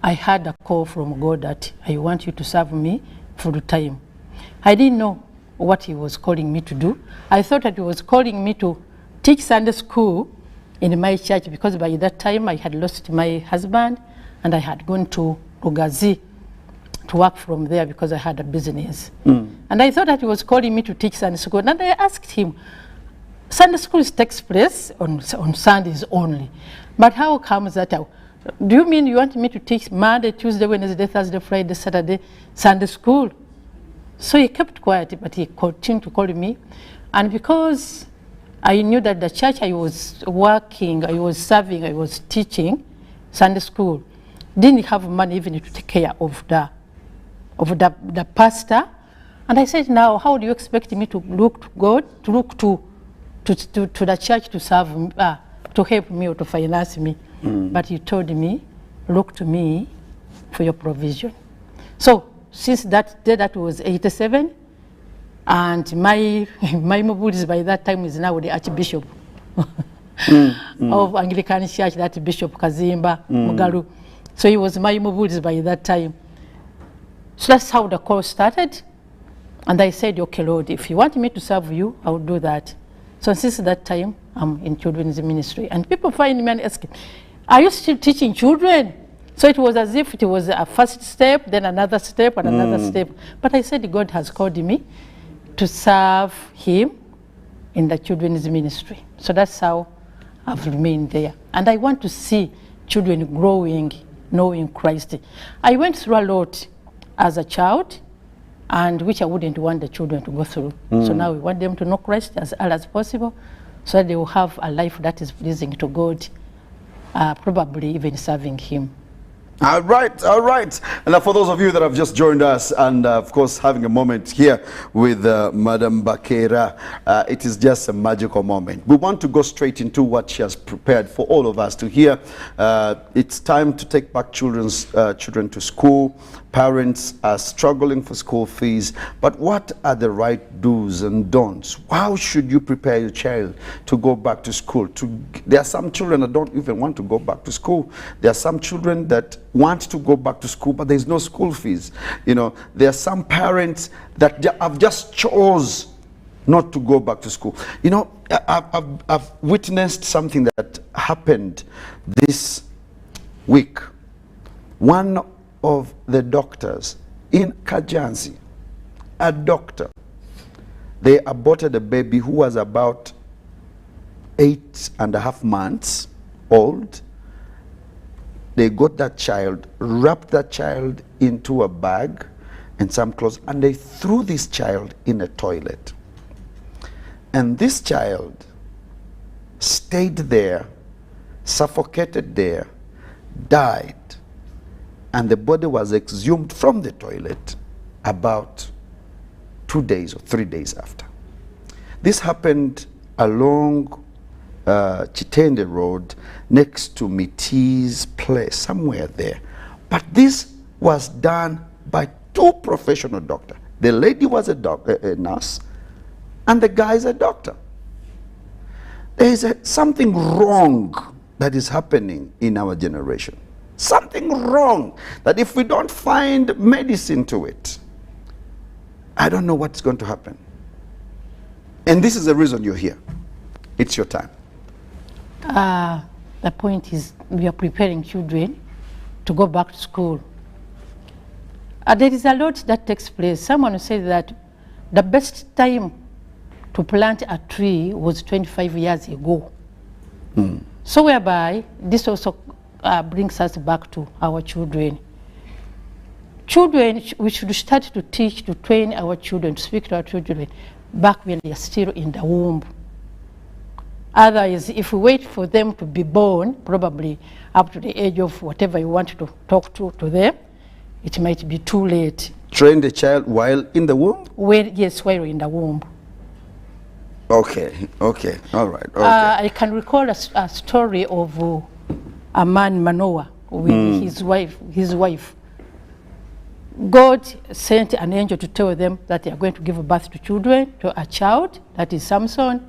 I had a call from God that I want you to serve me full time. I didn't know what he was calling me to do. I thought that he was calling me to teach Sunday school in my church, because by that time I had lost my husband and I had gone to Rugazi to work from there because I had a business. And I thought that he was calling me to teach Sunday school. And I asked him, Sunday school takes place on Sundays only. But how comes that out? Do you mean you want me to teach Monday, Tuesday, Wednesday, Thursday, Friday, Saturday, Sunday school? So he kept quiet, but he continued to call me. And because I knew that the church I was working, I was serving, I was teaching Sunday school, didn't have money even to take care of the pastor. And I said, now, how do you expect me to look to God, to look to the church to serve me, to help me or to finance me? But he told me, look to me for your provision. So since that day, that was 87, and my Mubulis by that time is now the Archbishop of Anglican Church, that Bishop Kazimba Mugalu. So he was my Mubulis by that time. So that's how the call started. And I said, okay, Lord, if you want me to serve you, I will do that. So since that time, I'm in children's ministry. And people find me and ask, are you still teaching children? So it was as if it was a first step, then another step, and another step. But I said, God has called me to serve him in the children's ministry. So that's how I've remained there. And I want to see children growing, knowing Christ. I went through a lot as a child, and which I wouldn't want the children to go through. So now we want them to know Christ as early as possible, so that they will have a life that is pleasing to God, probably even serving him. All right, all right. And for those of you that have just joined us, and of course having a moment here with Madam Bakera, it is just a magical moment. We want to go straight into what she has prepared for all of us to hear. It's time to take back children to school. Parents are struggling for school fees, but what are the right do's and don'ts? How should you prepare your child to go back to school? There are some children that don't even want to go back to school. There are some children that want to go back to school, but there's no school fees. You know, there are some parents that have just chose not to go back to school. You know, I've witnessed something that happened this week. One of the doctors in Kajansi, a doctor, they aborted a baby who was about 8.5 months old. They got that child, wrapped that child into a bag and some clothes, and they threw this child in a toilet. And this child stayed there, suffocated there, died, and the body was exhumed from the toilet about 2 days or 3 days after. This happened along Chitende Road next to Miti's place, somewhere there. But this was done by two professional doctors. The lady was a nurse, and the guy is a doctor. There is something wrong that is happening in our generation. Something wrong that if we don't find medicine to it, I don't know what's going to happen. And this is the reason you're here. It's your time. The point is, we are preparing children to go back to school. There is a lot that takes place. Someone said that the best time to plant a tree was 25 years ago. So whereby this also brings us back to our children. Children, we should start to teach, to train our children, to speak to our children back when they are still in the womb. Otherwise, if we wait for them to be born, probably up to the age of whatever you want to talk to them, it might be too late. Train the child while in the womb? Yes, while in the womb. Okay, okay, all right. Okay. I can recall a story of a man, Manoah, with his wife. God sent an angel to tell them that they are going to give birth to children, to a child, that is Samson.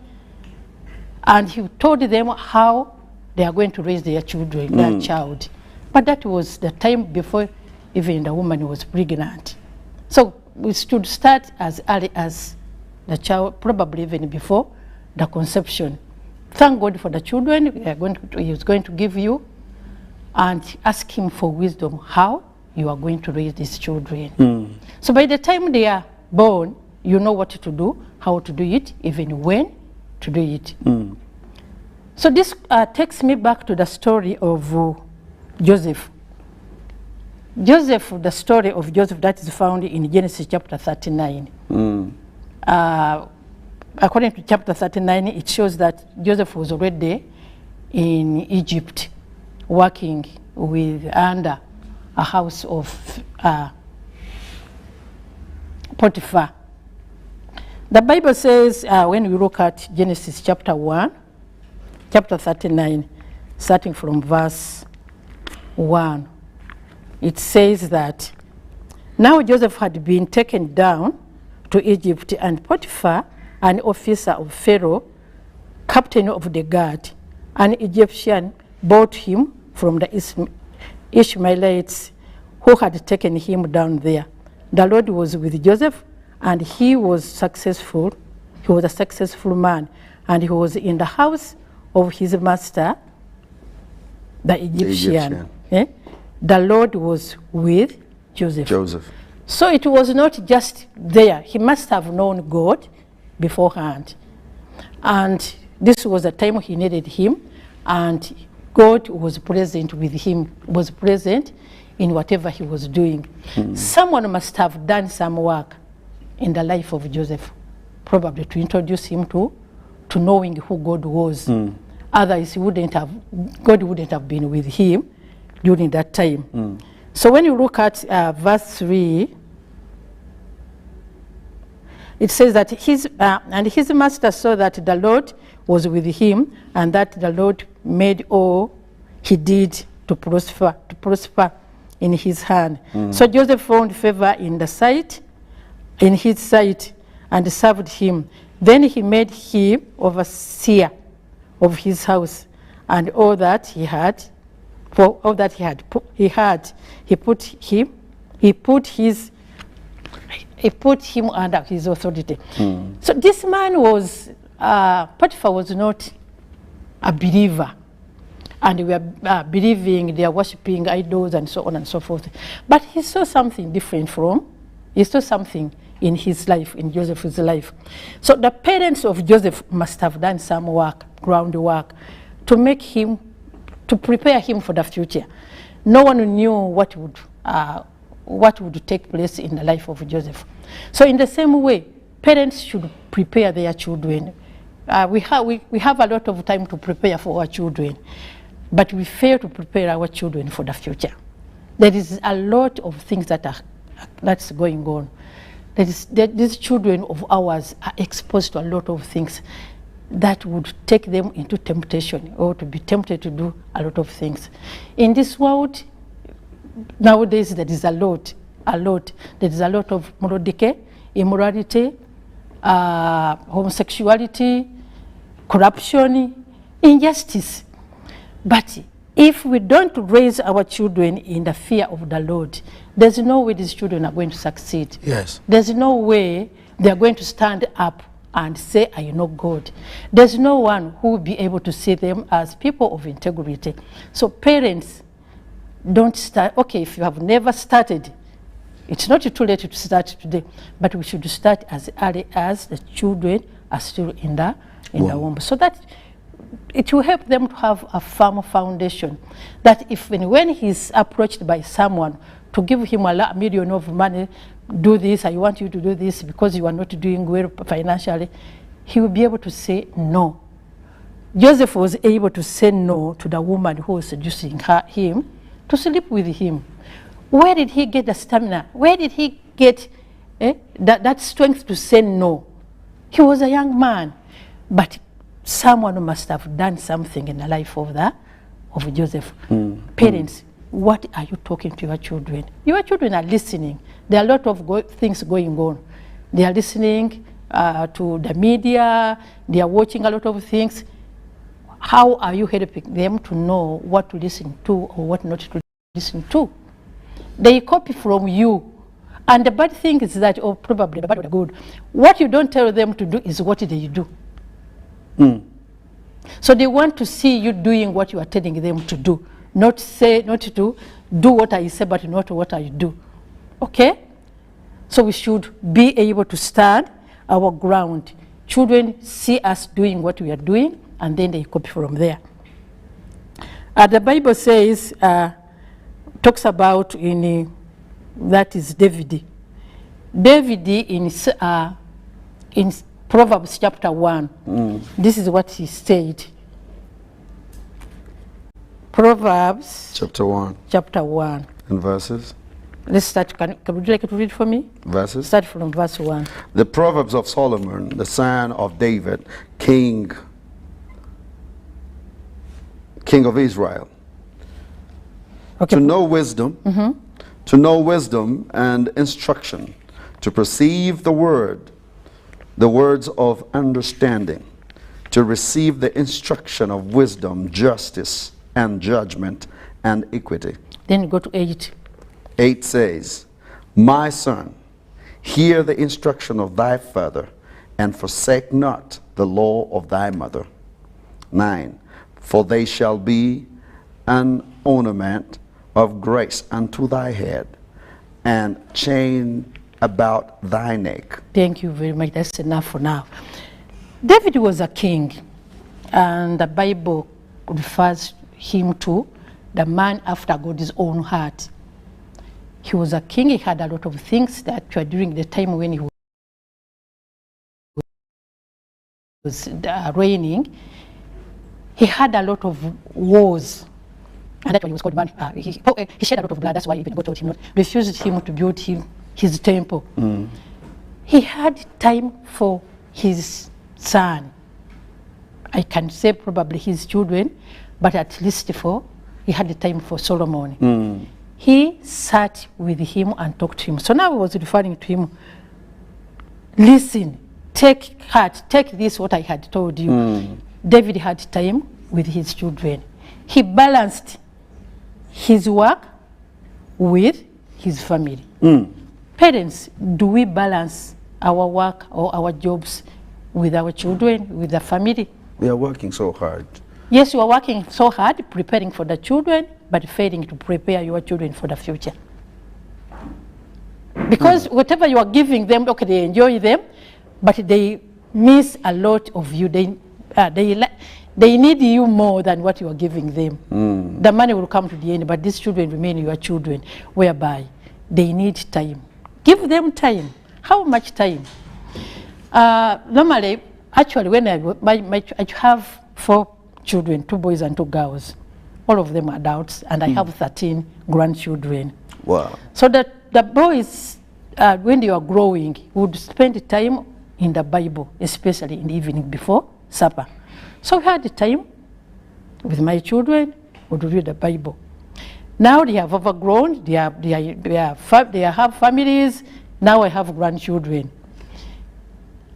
And he told them how they are going to raise their children, their child. But that was the time before even the woman was pregnant. So we should start as early as the child, probably even before the conception. Thank God for the children he is going to give you, and ask him for wisdom how you are going to raise these children. So by the time they are born, you know what to do, how to do it, even when to do it. So this takes me back to the story of Joseph. Joseph, the story of Joseph that is found in Genesis chapter 39. According to chapter 39, it shows that Joseph was already in Egypt, working under a house of Potiphar. The Bible says, when we look at Genesis chapter 1, chapter 39, starting from verse 1, it says that, now Joseph had been taken down to Egypt, and Potiphar, an officer of Pharaoh, captain of the guard, an Egyptian, bought him from the Ishmaelites who had taken him down there. The Lord was with Joseph, and he was successful. He was a successful man, and he was in the house of his master, the Egyptian. The Lord was with Joseph. So it was not just there. He must have known God beforehand. And this was the time he needed him, and God was present with him, was present in whatever he was doing. Someone must have done some work in the life of Joseph, probably to introduce him to knowing who God was. Otherwise, God wouldn't have been with him during that time. So when you look at verse 3, it says that and his master saw that the Lord was with him, and that the Lord made all he did to prosper in his hand. So Joseph found favor in his sight, and served him. Then he made him overseer of his house, and all that he had, for all that he put him under his authority. So this man was, Potiphar was not a believer, and we are believing they are worshiping idols and so on and so forth. But he saw something different he saw something in his life, in Joseph's life. So the parents of Joseph must have done some work, groundwork, to prepare him for the future. No one knew what would take place in the life of Joseph. So in the same way, parents should prepare their children. We have a lot of time to prepare for our children, but we fail to prepare our children for the future. There is a lot of things that's going on. These children of ours are exposed to a lot of things that would take them into temptation, or to be tempted to do a lot of things. In this world, nowadays, there is a lot. There is a lot of moral decay, immorality, homosexuality, corruption, injustice. But if we don't raise our children in the fear of the Lord, there's no way these children are going to succeed. Yes. There's no way they're going to stand up and say, I know God. There's no one who will be able to see them as people of integrity. So parents, don't start. Okay, if you have never started, it's not too late to start today, but we should start as early as the children are still in the womb, so that it will help them to have a firm foundation, that if when he's approached by someone to give him $1 million of money, do this, I want you to do this because you are not doing well financially, he will be able to say no. Joseph was able to say no to the woman who was seducing him to sleep with him. Where did he get the stamina? Where did he get that strength to say no? He was a young man, but someone must have done something in the life of Joseph. Parents, what are you talking to your children? Your children are listening. There are a lot of things going on. They are listening to the media. They are watching a lot of things. How are you helping them to know what to listen to or what not to listen to. They copy from you. And the bad thing is that, or probably the bad or the good, what you don't tell them to do is what they do. So they want to see you doing what you are telling them to do, not to do what I say, but not what I do. Okay? So we should be able to stand our ground. Children see us doing what we are doing, and then they copy from there. The Bible says, talks about that is David. David in Proverbs chapter 1. This is what he said. Proverbs Chapter 1. Chapter 1. And verses? Let's start. Can would you like to read for me? Verses? Start from verse 1. The Proverbs of Solomon, the son of David, king of Israel. Okay. To know wisdom, to know wisdom and instruction, to perceive the words of understanding, to receive the instruction of wisdom, justice, and judgment, and equity. Then go to 8. 8 says, My son, hear the instruction of thy father, and forsake not the law of thy mother. 9, for they shall be an ornament of grace unto thy head, and chain about thy neck. Thank you very much. That's enough for now. David was a king, and the Bible refers him to the man after God's own heart. He was a king. He had a lot of things that were during the time when he was reigning. He had a lot of wars. And that's why he was called man. He shed a lot of blood. That's why even God told him not, refused him to build his temple. He had time for his son. I can say probably his children, but at least he had the time for Solomon. He sat with him and talked to him. So now he was referring to him, listen, take heart, take this what I had told you. David had time with his children. He balanced his work with his family. Parents, do we balance our work or our jobs with our children, with the family? We are working so hard. Yes, you are working so hard preparing for the children, but failing to prepare your children for the future. Because whatever you are giving them, okay, they enjoy them, but they miss a lot of you. They need you more than what you are giving them. The money will come to the end, but these children remain your children, whereby they need time. Give them time. How much time? Normally, actually, when I have 4 children, 2 boys and 2 girls. All of them are adults, and I have 13 grandchildren. Wow. So that the boys, when they are growing, would spend time in the Bible, especially in the evening before supper. So we had the time with my children, would read the Bible. Now they have overgrown, they have families, now I have grandchildren.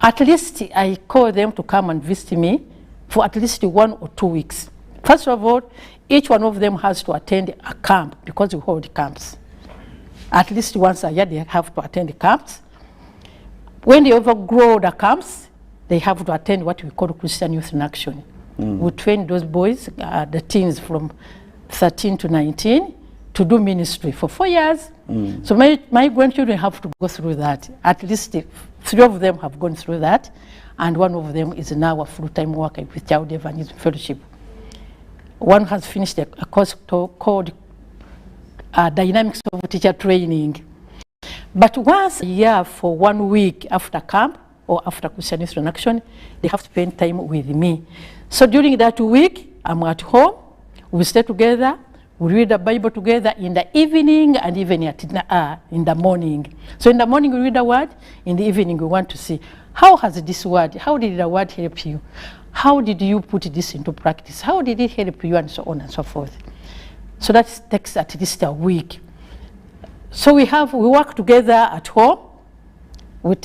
At least I call them to come and visit me for at least 1 or 2 weeks. First of all, each one of them has to attend a camp, because we hold camps. At least once a year they have to attend camps. When they overgrow the camps, they have to attend what we call Christian Youth in Action. We train those boys, the teens from 13 to 19, to do ministry for 4 years. So my grandchildren have to go through that. At least 3 of them have gone through that, and 1 of them is now a full-time worker with Child Evangelism Fellowship. One has finished a course called Dynamics of Teacher Training. But once a year for 1 week after camp or after Christian Youth in Action, they have to spend time with me. So during that week, I'm at home, we stay together, we read the Bible together in the evening and even in the morning. So in the morning we read the word, in the evening we want to see, how has this word, how did the word help you? How did you put this into practice? How did it help you, and so on and so forth? So that takes at least a week. So we work together at home.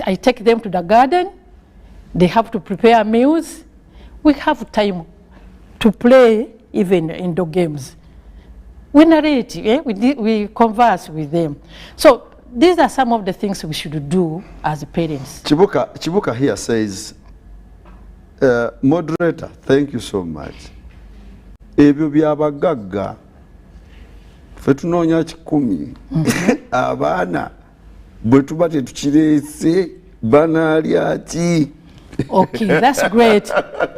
I take them to the garden. They have to prepare meals. We have time to play even indoor games. We narrate, we converse with them. So these are some of the things we should do as parents. Chibuka here says, moderator, thank you so much. Ebyo byabagagga ffe tunoonya 10 abaana bwe tuba tetukireese banaalya ki? Okay, that's great.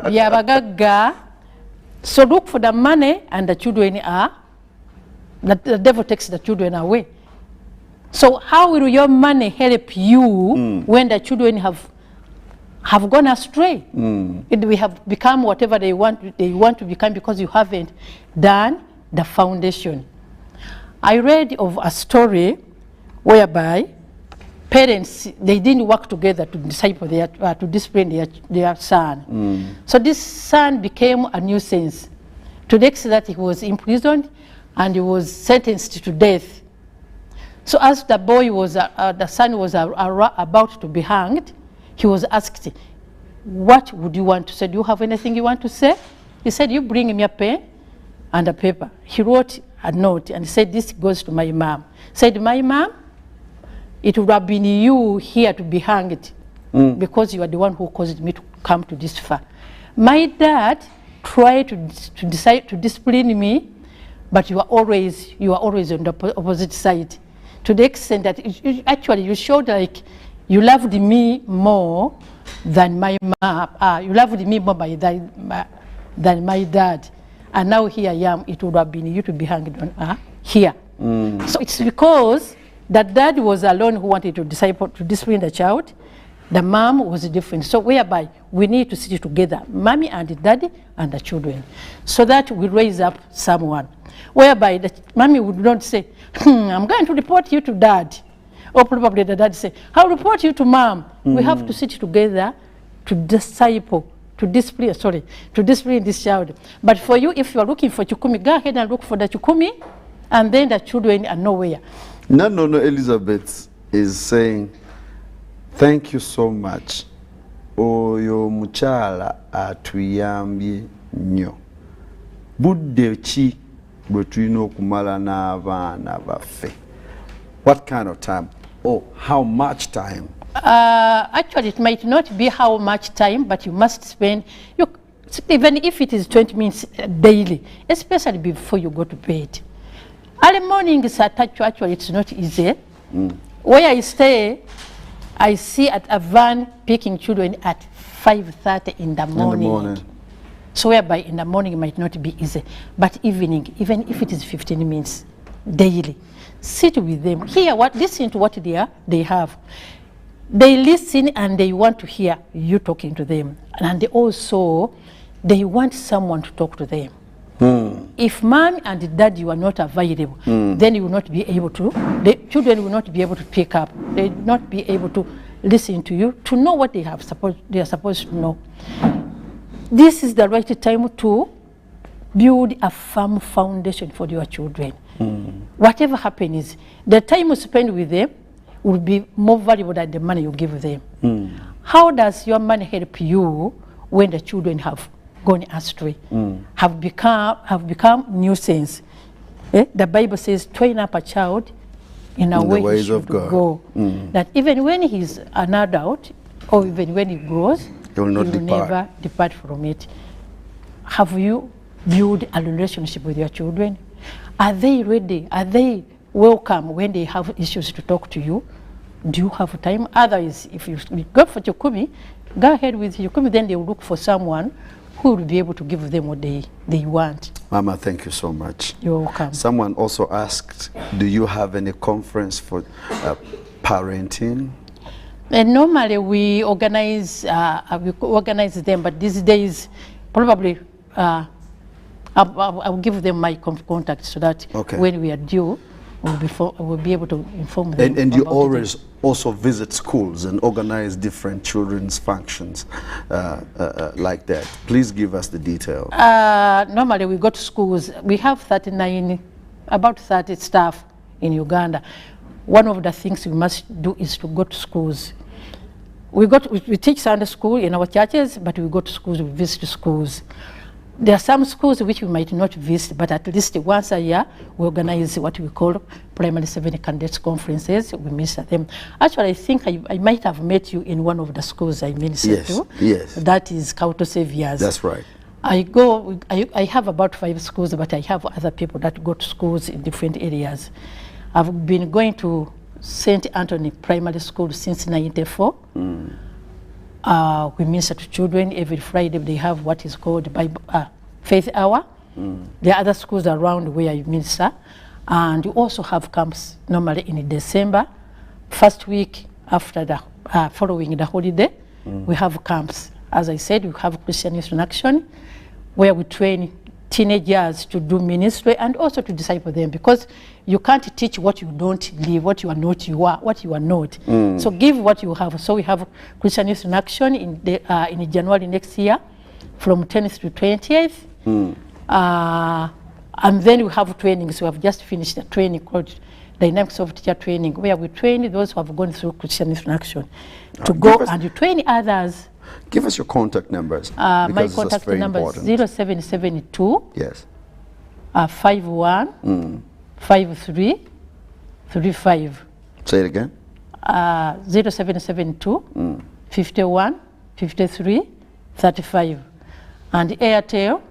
Byabagagga. So look for the money and the children are, the devil takes the children away. So how will your money help you when the children have gone astray? And we have become whatever they want to become because you haven't done the foundation. I read of a story whereby parents, they didn't work together to discipline their son. So this son became a nuisance to the extent that he was imprisoned and he was sentenced to death. So as the son was about to be hanged, he was asked, what would you want to say? Do you have anything you want to say? He said, you bring me a pen and a paper. He wrote a note and said, this goes to my mom. Said, my mom, it would have been you here to be hanged because you are the one who caused me to come to this far. My dad tried to discipline me, but you are always on the opposite side, to the extent that actually you showed like you loved me more than my mom. You loved me more than my dad, and now here I am. It would have been you to be hanged on here. So it's because that dad was alone who wanted to discipline the child. The mom was different. So whereby we need to sit together, mommy and daddy and the children, so that we raise up someone. Whereby the mommy would not say, I'm going to report you to dad. Or probably the dad say, I'll report you to mom. We have to sit together to discipline this child. But for you, if you are looking for Chukumi, go ahead and look for the Chukumi, and then the children are nowhere. No, Elizabeth is saying, thank you so much. Oyo muchala atuyambye nnyo. Budde ki bwe tulina okumala n'abaana baffe? What kind of time? Oh, how much time? Actually, it might not be how much time, but you must spend, even if it is 20 minutes daily, especially before you go to bed. Early mornings actually it's not easy. Where I stay, I see at a van picking children at 5:30 in the morning. So whereby in the morning it might not be easy, but evening, even if it is 15 minutes daily, sit with them, listen to what they have. They listen and they want to hear you talking to them, and they want someone to talk to them. If mom and dad you are not available, then you will not be able to, the children will not be able to pick up, they will not be able to listen to you, to know what they are supposed to know. This is the right time to build a firm foundation for your children. Whatever happens, the time you spend with them will be more valuable than the money you give them. How does your money help you when the children have gone astray, have become nuisance? The Bible says, train up a child in a way he should go. That even when he's an adult, or even when he grows, he will never depart from it. Have you built a relationship with your children? Are they ready? Are they welcome when they have issues to talk to you? Do you have time? Otherwise, if you go for Chukumi, go ahead with Chukumi, then they will look for someone who will be able to give them what they want. Mama, thank you so much. You're welcome. Someone also asked, do you have any conference for parenting? And normally we organize them, but these days probably I'll give them my contact so that when we are due, we'll be able to inform them. And you always also visit schools and organize different children's functions like that. Please give us the details. Normally we go to schools. We have about 30 staff in Uganda. One of the things we must do is to go to schools. We teach Sunday school in our churches, but we go to schools, we visit schools. There are some schools which we might not visit, but at least once a year we organize what we call Primary 7 Candidates Conferences. We minister them. Actually, I think I might have met you in one of the schools I minister to. Yes. That is Kauto Saviors. That's right. I have about 5 schools, but I have other people that go to schools in different areas. I've been going to St. Anthony Primary School since 1994. We minister to children every Friday. They have what is called Bible, Faith Hour. There are other schools around where I minister. And we also have camps normally in December. First week after the following the holiday, we have camps. As I said, we have Christian Youth in Action, where we train teenagers to do ministry and also to disciple them, because you can't teach what you don't live, what you are not, you are what you are not. So give what you have. So we have Christian Youth in Action in January next year, from 10th to 20th. And then we have trainings. We have just finished a training called Dynamics of Teacher Training, where we train those who have gone through Christian Youth in Action to go and you train others. Give us your contact numbers. My contact number is 0772 yes. 51 53 35. Say it again. 0772 51 53 35. And Airtel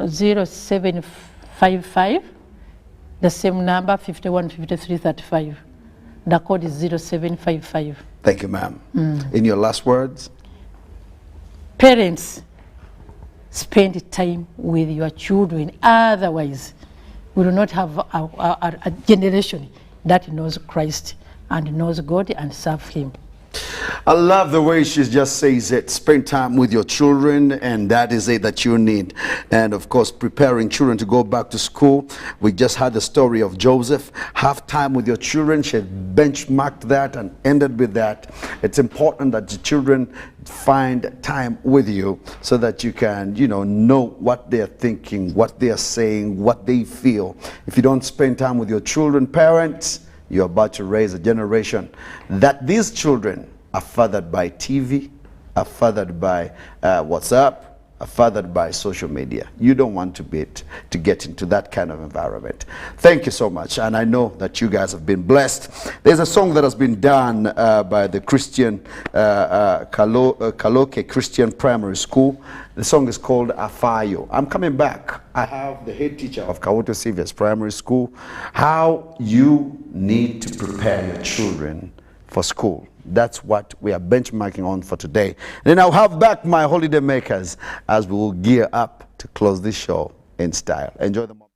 0755, the same number, 51 53 35. The code is 0755. Thank you, ma'am. In your last words? Parents, spend time with your children. Otherwise, we will not have a generation that knows Christ and knows God and serve Him. I love the way she just says it. Spend time with your children, and that is it that you need. And of course, preparing children to go back to school. We just had the story of Joseph. Have time with your children. She benchmarked that and ended with that. It's important that the children find time with you so that you can, know what they're thinking, what they're saying, what they feel. If you don't spend time with your children, parents, you're about to raise a generation that these children are fathered by TV, are fathered by WhatsApp, are fathered by social media. You don't want to get into that kind of environment. Thank you so much, and I know that you guys have been blessed. There's a song that has been done by the Christian Kaloke Christian Primary School. The song is called Afayo. I'm coming back. I have the head teacher of Kauto Saviors Primary School. How you need to prepare your children for school. That's what we are benchmarking on for today. Then I'll have back my holiday makers as we will gear up to close this show in style. Enjoy the moment.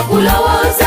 Kulowoza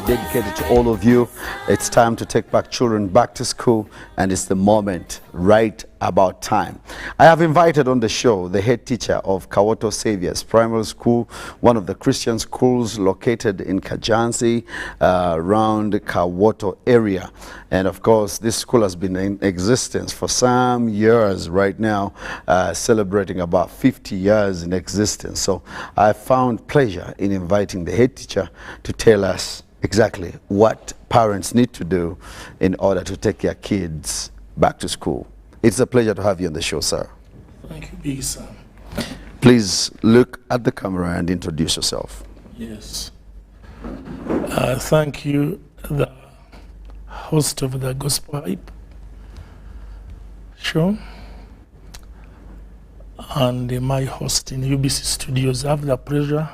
dedicated to all of you. It's time to take back children back to school, and it's the moment right about time. I have invited on the show the head teacher of Kawoto Saviours Primary School, one of the Christian schools located in Kajansi, around the Kawoto area. And of course, this school has been in existence for some years right now, celebrating about 50 years in existence. So I found pleasure in inviting the head teacher to tell us exactly what parents need to do in order to take their kids back to school. It's a pleasure to have you on the show, sir. Thank you, Big Sam. Please look at the camera and introduce yourself. Yes. Thank you, the host of the Gospel Hype show, and my host in UBC Studios. I have the pleasure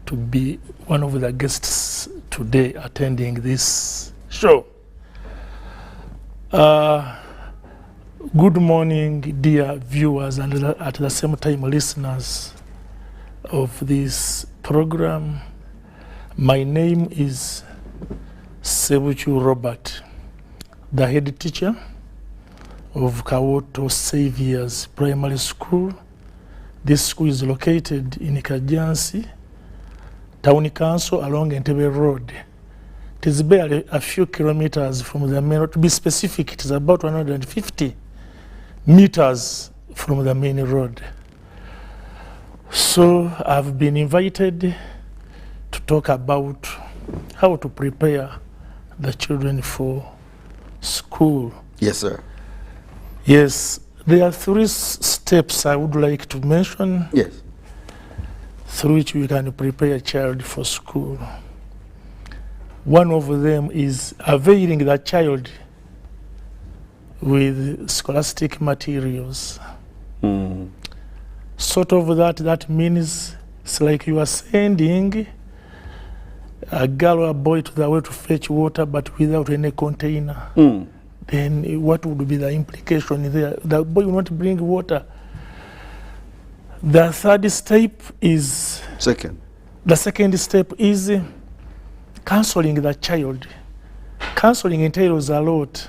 to be one of the guests today attending this show. Good morning, dear viewers, and at the same time listeners of this program. My name is Sebuchu Robert, the head teacher of Kawoto Saviours Primary School. This school is located in Kajansi Town Council along Entebbe Road. It is barely a few kilometers from the main road. To be specific, it is about 150 meters from the main road. So I've been invited to talk about how to prepare the children for school. Yes, sir. Yes, there are three steps I would like to mention. Yes. Through which we can prepare a child for school. One of them is availing the child with scholastic materials. Sort of that means it's like you are sending a girl or a boy to the well to fetch water but without any container, then what would be the implication there? The boy will not bring water. The third step is... The second step is counseling the child. Counseling entails a lot.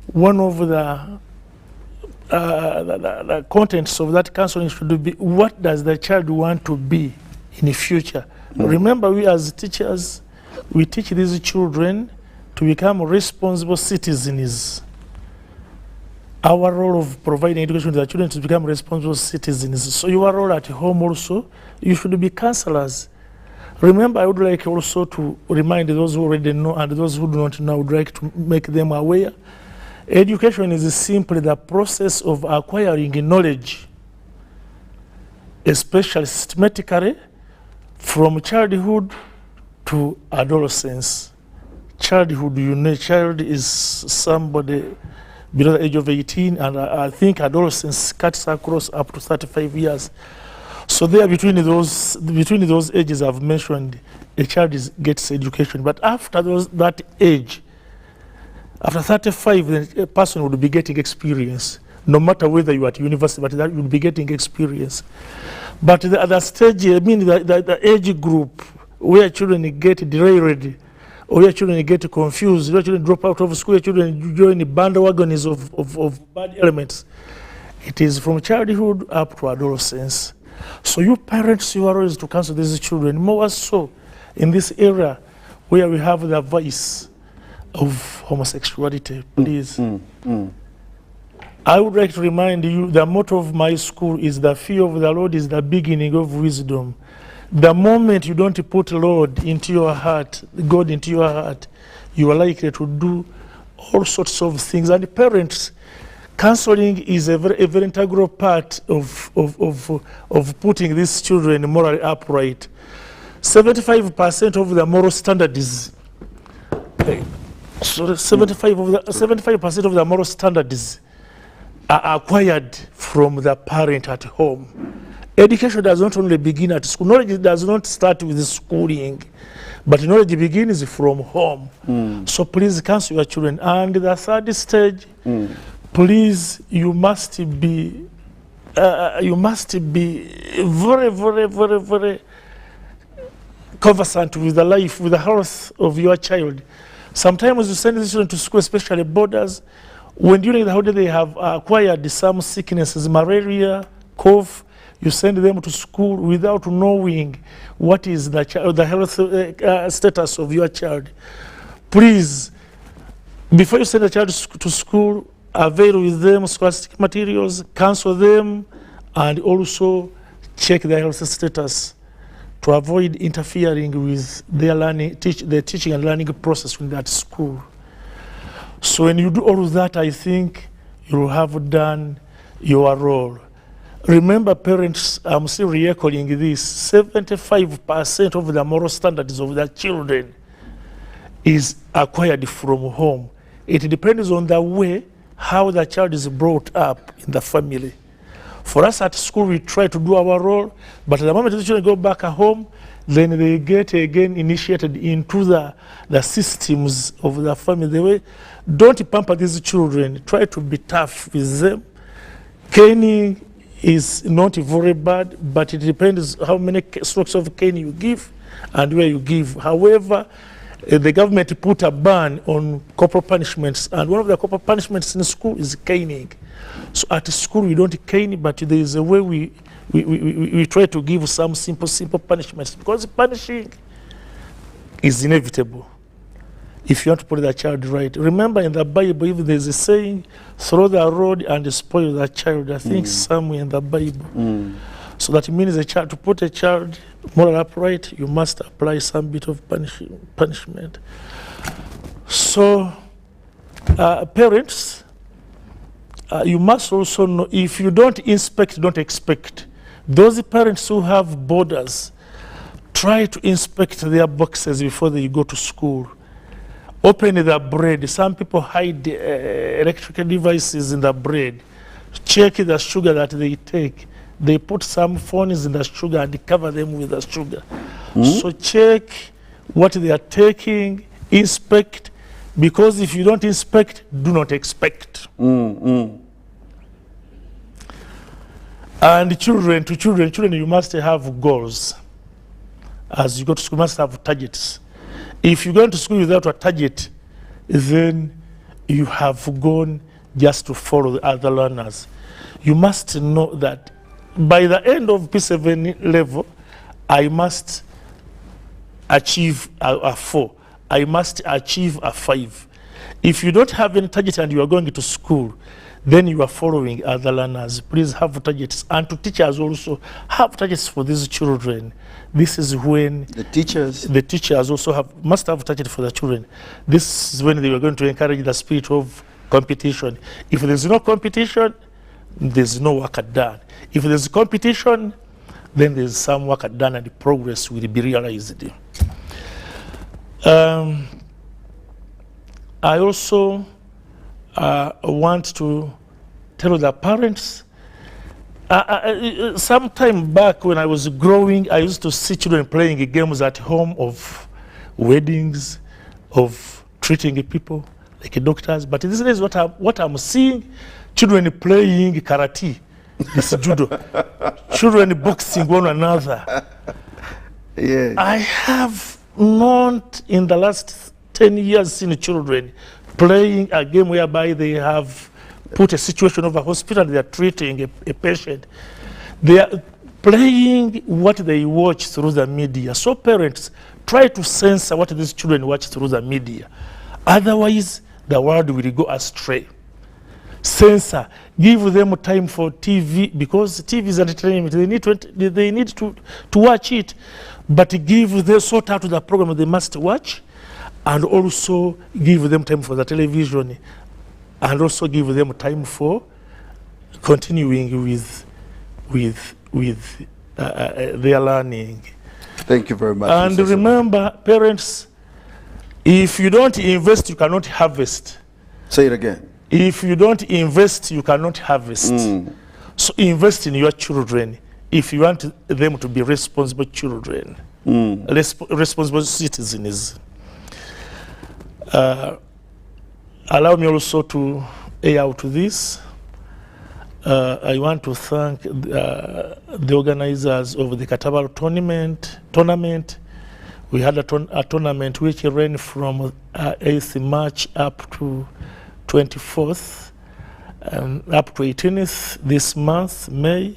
One of the contents of that counseling should be, what does the child want to be in the future? Remember, we as teachers, we teach these children to become responsible citizens. Our role of providing education to the children is to become responsible citizens. So your role at home also, you should be counselors. Remember, I would like also to remind those who already know and those who do not know, I would like to make them aware. Education is simply the process of acquiring knowledge, especially systematically, from childhood to adolescence. Childhood, you know, child is somebody below the age of 18, and I think adolescence cuts across up to 35 years. So there, between those ages I've mentioned, a child gets education. But after that age, after 35, a person would be getting experience, no matter whether you are at university, but that you will be getting experience. But the stage, I mean, the age group where children get derailed, or where children get confused, where children drop out of school, where children join the bandwagons of bad elements, it is from childhood up to adolescence. So you parents, your role is to counsel these children, more so in this era where we have the voice of homosexuality, please. I would like to remind you, the motto of my school is the fear of the Lord is the beginning of wisdom. The moment you don't put Lord into your heart, God into your heart, you are likely to do all sorts of things. And parents, counseling is a very integral part of putting these children morally upright. 75% of the moral standards, so 75% of the moral standards are acquired from the parent at home. Education does not only begin at school. Knowledge does not start with schooling, but knowledge begins from home. So please counsel your children. And the third stage, please, you must be very conversant with the life, with the health of your child. Sometimes you send these children to school, especially boarders, when during the holiday they have acquired some sicknesses, malaria, cough. You send them to school without knowing what is the health status of your child. Please, before you send a child to school, avail with them scholastic materials, counsel them, and also check their health status to avoid interfering with their their teaching and learning process when they're at school. So when you do all of that, I think you will have done your role. Remember, parents, I'm still re-echoing this, 75% of the moral standards of the children is acquired from home. It depends on the way, how the child is brought up in the family. For us at school, we try to do our role, but the moment the children go back at home, then they get again initiated into the systems of the family. The way, don't pamper these children, try to be tough with them. Caning is not very bad, but it depends how many strokes of cane you give and where you give. However, the government put a ban on corporal punishments, and one of the corporal punishments in school is caning. So at school we don't cane, but there is a way we try to give some simple punishments, because punishing is inevitable if you want to put the child right. Remember, in the Bible, even there's a saying, throw the rod and spoil the child. I think somewhere in the Bible. So that means to put a child more upright, you must apply some bit of punishment. So parents, you must also know, if you don't inspect, don't expect. Those parents who have boarders, try to inspect their boxes before they go to school. Open the bread. Some people hide electrical devices in the bread. Check the sugar that they take. They put some phones in the sugar and cover them with the sugar. So check what they are taking, inspect, because if you don't inspect, do not expect. And children, you must have goals. As you go to school, you must have targets. If you go to school without a target, then you have gone just to follow the other learners. You must know that by the end of P7 level, I must achieve a 4. I must achieve a 5. If you don't have any target and you are going to school, then you are following other learners. Please have targets. And to teachers also, have targets for these children. This is when The teachers. also must have targets for the children. This is when they are going to encourage the spirit of competition. If there's no competition, there's no work done. If there's competition, then there's some work done and the progress will be realized. I also want to tell the parents, some time back when I was growing, I used to see children playing games at home of weddings, of treating people like doctors. But these days, what I'm seeing, children playing karate, this judo, children boxing one another. Yeah. I have not in the last 10 years seen children playing a game whereby they have put a situation of a hospital, they are treating a patient. They are playing what they watch through the media. So parents, try to censor what these children watch through the media. Otherwise, the world will go astray. Censor, give them time for TV, because TV is entertainment. They need to watch it, but give them, sort out the program they must watch, and also give them time for the television, and also give them time for continuing with their learning. Thank you very much. And Mr. remember, parents, if you don't invest, you cannot harvest. Say it again. If you don't invest, you cannot harvest. So invest in your children if you want them to be responsible children, responsible citizens. Allow me also to air out this. I want to thank the organizers of the Katabalo tournament. We had a tournament which ran from 8th March up to 24th, up to 18th this month, May.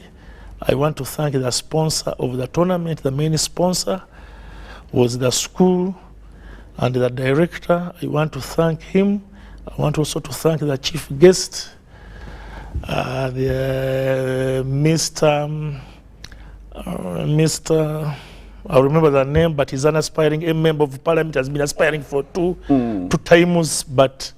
I want to thank the sponsor of the tournament. The main sponsor was the school and the director. I want to thank him. I want also to thank the chief guest, Mr. I remember the name, but he's an aspiring member of parliament, has been aspiring for two times, but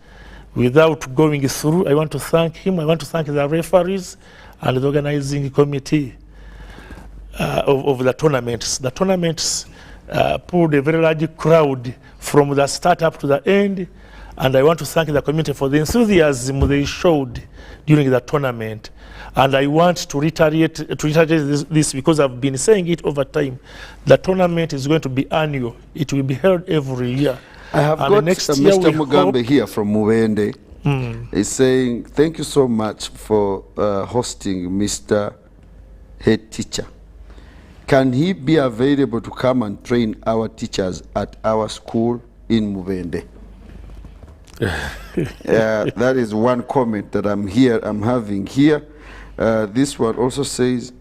without going through. I want to thank him. I want to thank the referees and the organizing committee of the tournaments. The tournaments pulled a very large crowd from the start up to the end, and I want to thank the community for the enthusiasm they showed during the tournament. And I want to reiterate this because I've been saying it over time. The tournament is going to be annual. It will be held every year. I have And got next Mr. year we Mugambe hope- here from Muwende. He's saying, thank you so much for hosting Mr. Head Teacher. Can he be available to come and train our teachers at our school in Muwende? That is one comment that I'm having here. This one also says,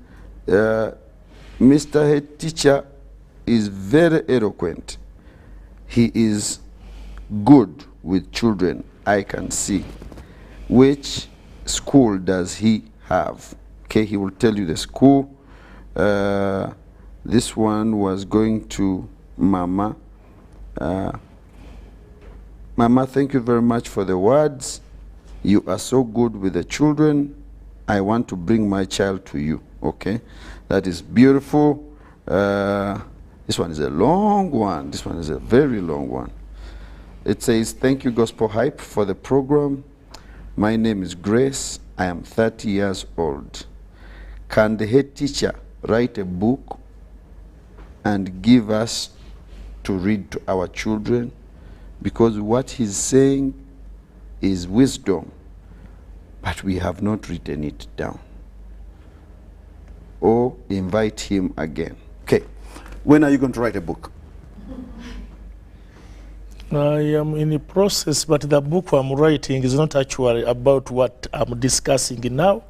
Mr. Head Teacher is very eloquent. He is good with children, I can see. Which school does he have? Okay, he will tell you the school. This one was going to Mama. Mama, thank you very much for the words. You are so good with the children. I want to bring my child to you. Okay, that is beautiful. This one is a long one. This one is a very long one. It says, thank you, Gospel Hype, for the program. My name is Grace. I am 30 years old. Can the head teacher write a book and give us to read to our children, because what he's saying is wisdom, but we have not written it down. Or invite him again. Okay, when are you going to write a book? I am in the process, but the book I'm writing is not actually about what I'm discussing now.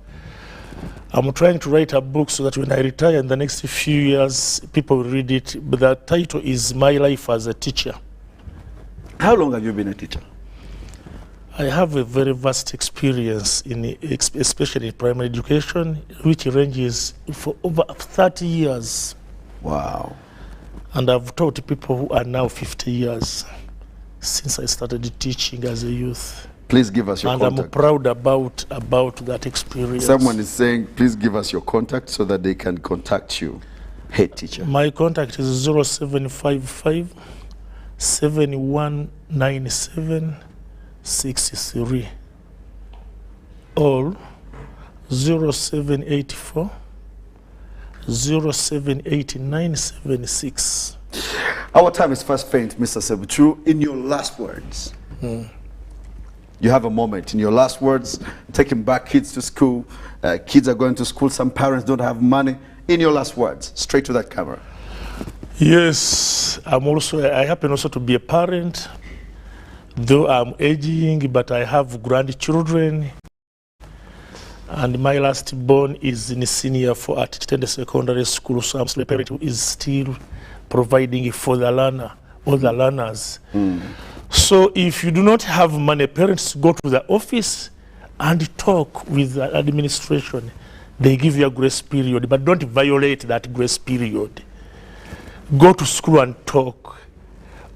I'm trying to write a book so that when I retire in the next few years, people will read it. But the title is My Life as a Teacher. How long have you been a teacher? I have a very vast experience, especially in primary education, which ranges for over 30 years. Wow. And I've taught people who are now 50 years since I started teaching as a youth. Please give us your contact. And I'm proud about that experience. Someone is saying, please give us your contact so that they can contact you. Hey, teacher. My contact is 0755 7197 63 or 0784 078976. Our time is fast spent, Mr. Sebutu. In your last words, you have a moment. In your last words, taking back kids to school. Kids are going to school. Some parents don't have money. In your last words, straight to that camera. Yes, I happen also to be a parent, though I'm aging, but I have grandchildren. And my last born is in senior for at Kitende Secondary School, so I'm still a parent who is still providing for the learner, all the learners. So if you do not have money, parents go to the office and talk with the administration. They give you a grace period, but don't violate that grace period. Go to school and talk,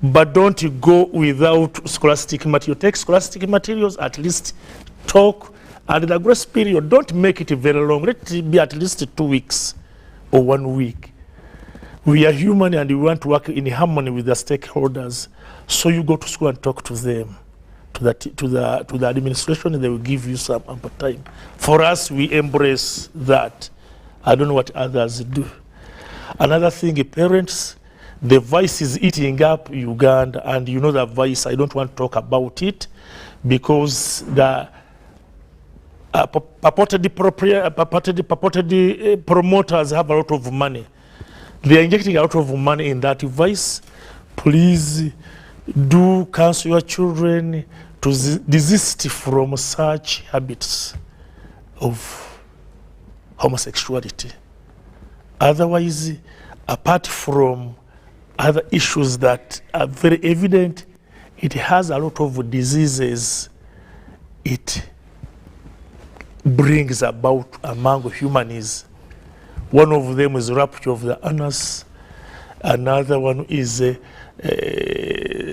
but don't go without scholastic material. Take scholastic materials, at least talk, and the grace period, don't make it very long. Let it be at least 2 weeks or 1 week. We are human and we want to work in harmony with the stakeholders. So you go to school and talk to them, to the administration, and they will give you some ample time. For us, we embrace that. I don't know what others do. Another thing, parents, the vice is eating up Uganda, and you know the vice, I don't want to talk about it, because the purported promoters have a lot of money. They are injecting a lot of money in that vice. Please do counsel your children to desist from such habits of homosexuality. Otherwise, apart from other issues that are very evident, it has a lot of diseases it brings about among humans. One of them is rupture of the anus. Another one is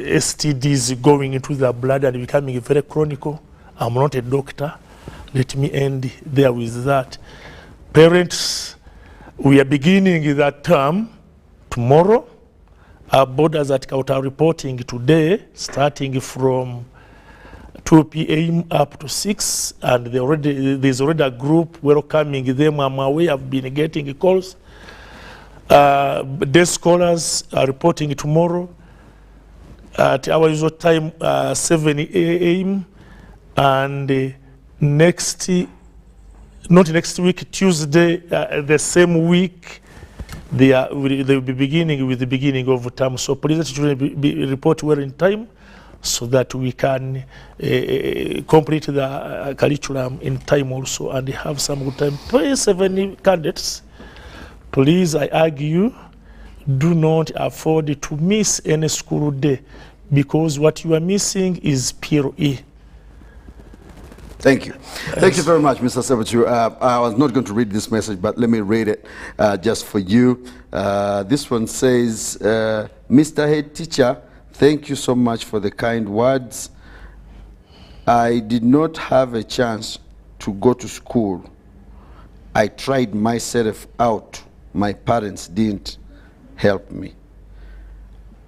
STDs going into the blood and becoming very chronic. I'm not a doctor. Let me end there with that. Parents, we are beginning that term tomorrow. Our borders at Kauta are reporting today, starting from 2 p.m. up to 6, and there's already a group welcoming them. I'm aware I've been getting calls. Day scholars are reporting tomorrow at our usual time, 7 a.m. And not next week, Tuesday, the same week, they will be beginning with the beginning of term. So please let children report well in time, so that we can complete the curriculum in time also and have some good time. Please, 70 candidates, please, I argue, do not afford to miss any school day, because what you are missing is PLE. Thank you. Thank you very much, Mr. Sebutu. I was not going to read this message, but let me read it just for you. This one says, Mr. Head Teacher, thank you so much for the kind words. I did not have a chance to go to school. I tried myself out. My parents didn't help me.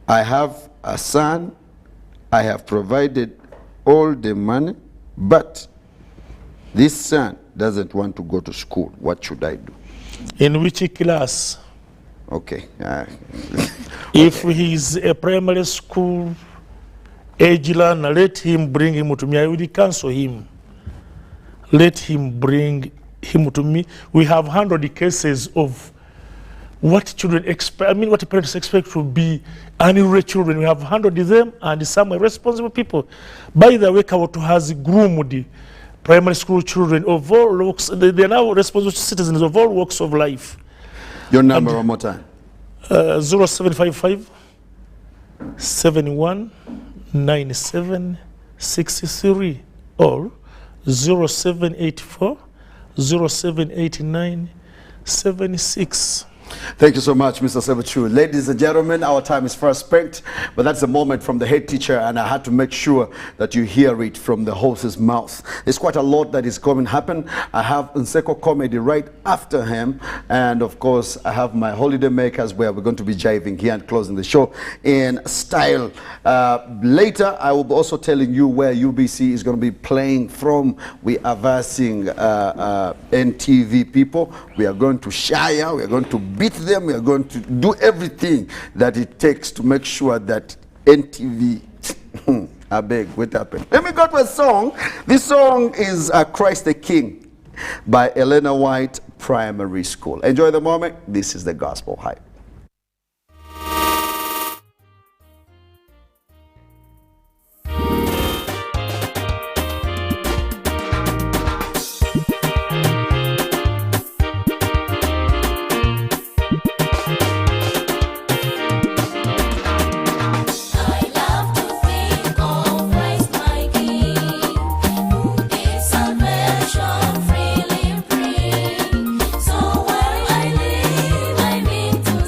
I have a son. I have provided all the money, but this son doesn't want to go to school. What should I do? In which class? Okay. If he's a primary school age learner, let him bring him to me. I will counsel him. Let him bring him to me. We have handled cases of what children expect, what parents expect to be unruly children. We have handled them, and some are responsible people. By the way, Kawoto has groomed primary school children of all walks. They are now responsible citizens of all walks of life. Your number one more time. 0755 71 97 63 or 0784 0789 76. Thank you so much, Mr. Sevachu. Ladies and gentlemen, our time is fast spent, but that's a moment from the head teacher, and I had to make sure that you hear it from the horse's mouth. There's quite a lot that is going to happen. I have Nseko Comedy right after him, and of course, I have my holiday makers where we're going to be jiving here and closing the show in style. Later, I will be also telling you where UBC is going to be playing from. We are versing NTV people. We are going to Shire. We are going to beat them. We are going to do everything that it takes to make sure that NTV I beg, what happened? Let me go to a song. This song is Christ the King by Elena White Primary School. Enjoy the moment. This is the Gospel Hype. Salvation freely free. So while I live, I mean to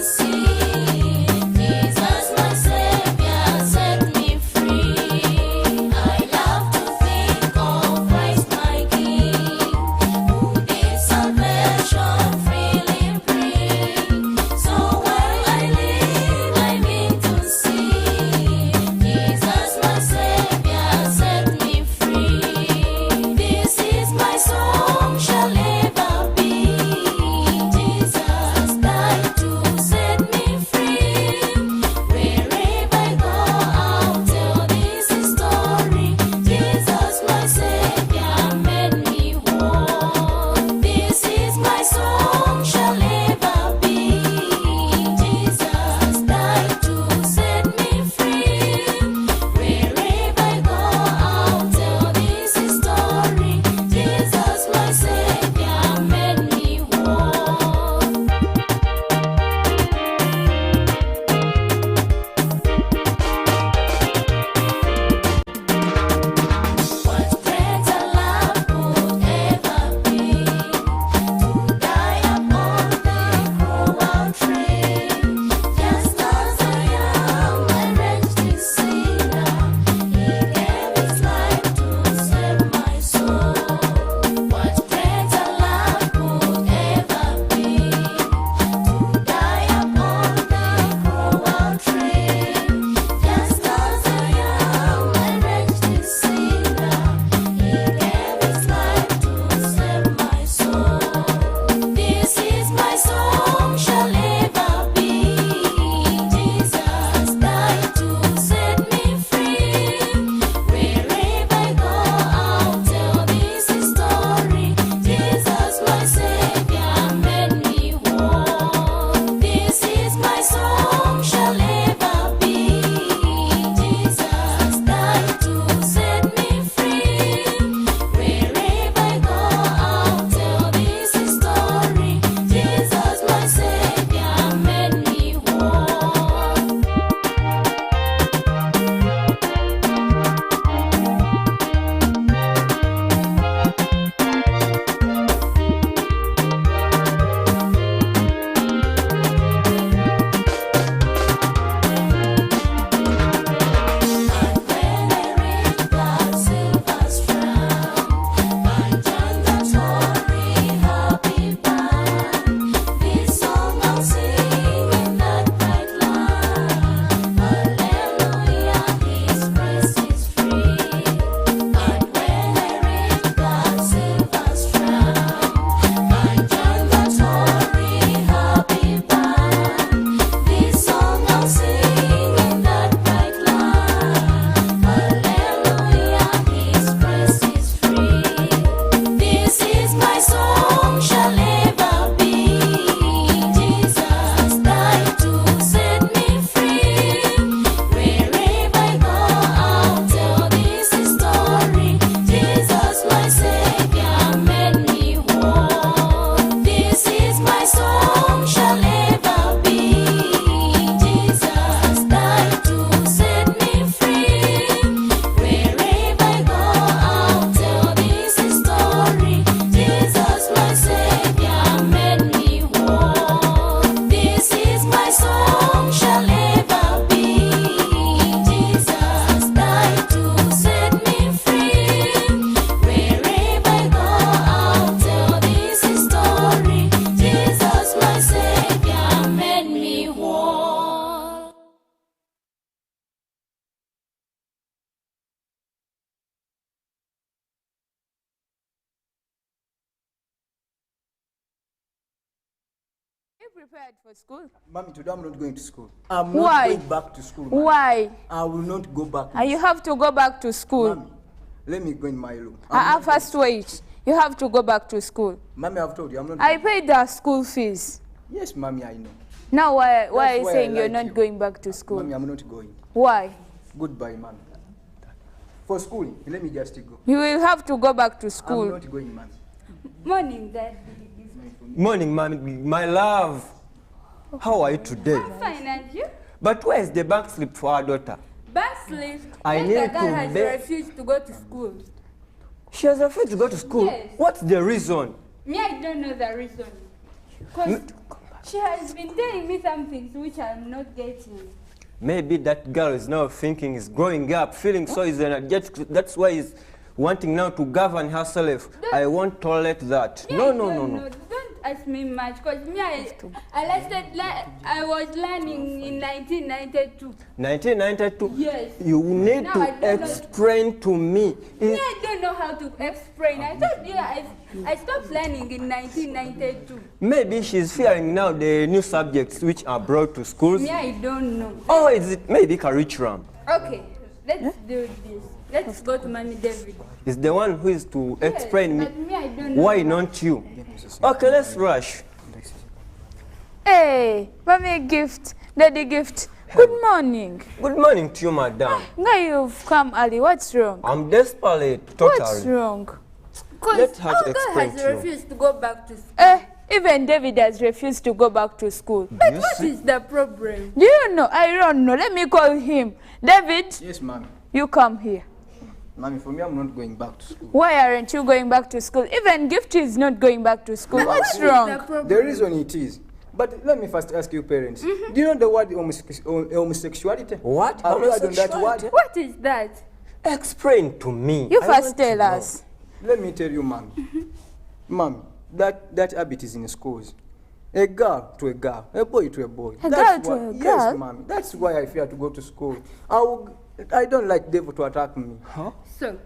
prepared for school? Mommy, today I'm not going to school. I'm Why? not going back to school. Mommy. Why? I will not go back. And you have to go back to school. Mommy, let me go in my room. I'm not First wait. You have to go back to school. Mommy, I've told you, I'm not I going. paid the school fees. Yes, Mommy, I know. Now why are That's you why saying I you're like not you. going back to school? Mommy, I'm not going. Why? Goodbye, Mommy. For school, let me just go. You will have to go back to I'm school. not going, Mommy. Morning, Dad. Morning, my love. How are you today? I'm fine, and you? But where is the bank slip for our daughter? Backslip. I The need girl to has beg- refused to go to school. She has refused to go to school. Yes. What's the reason? Me, I don't know the reason. Because she has been telling me some things which I'm not getting. Maybe that girl is now thinking, is growing up, feeling so is energetic. That's why he's wanting now to govern herself. I won't tolerate that. Me, No, I no, no, don't no. know. Don't ask me much, because me, I was learning in 1992. 1992. Yes. You need Now to I don't know. explain to me. Me, I don't know how to explain. I told you I stopped learning in 1992. Maybe she's fearing now the new subjects which are brought to schools. Me, I don't know. Or is it maybe curriculum? Okay, let's do this. Let's go to Mommy David. Is the one who is to explain me. But me, I don't know. Why not you? Okay, let's rush. Hey, mommy gift, daddy gift. Good morning. Good morning to you, madam. Guy, you've come early. What's wrong? I'm desperate, What's totally. wrong? Let Because her our girl explain has to you. refused to go back to school. Even David has refused to go back to school. But what is the problem? Do you know? I don't know. Let me call him. David, Yes, Mommy. you come here. Mommy, for me, I'm not going back to school. Why aren't you going back to school? Even Gift is not going back to school. What's What is wrong? the problem? The reason it is. But let me first ask you, parents. Do you know the word homosexuality? What? Have you heard on that Homosexuality? word? What is that? Explain to me. You I first want to tell know. us. Let me tell you, Mommy. Mommy, that habit is in schools. A girl to a girl, a boy to a boy. A That's girl to why- a Yes, girl? Mommy. That's why I fear to go to school. I don't like devil to attack me. So,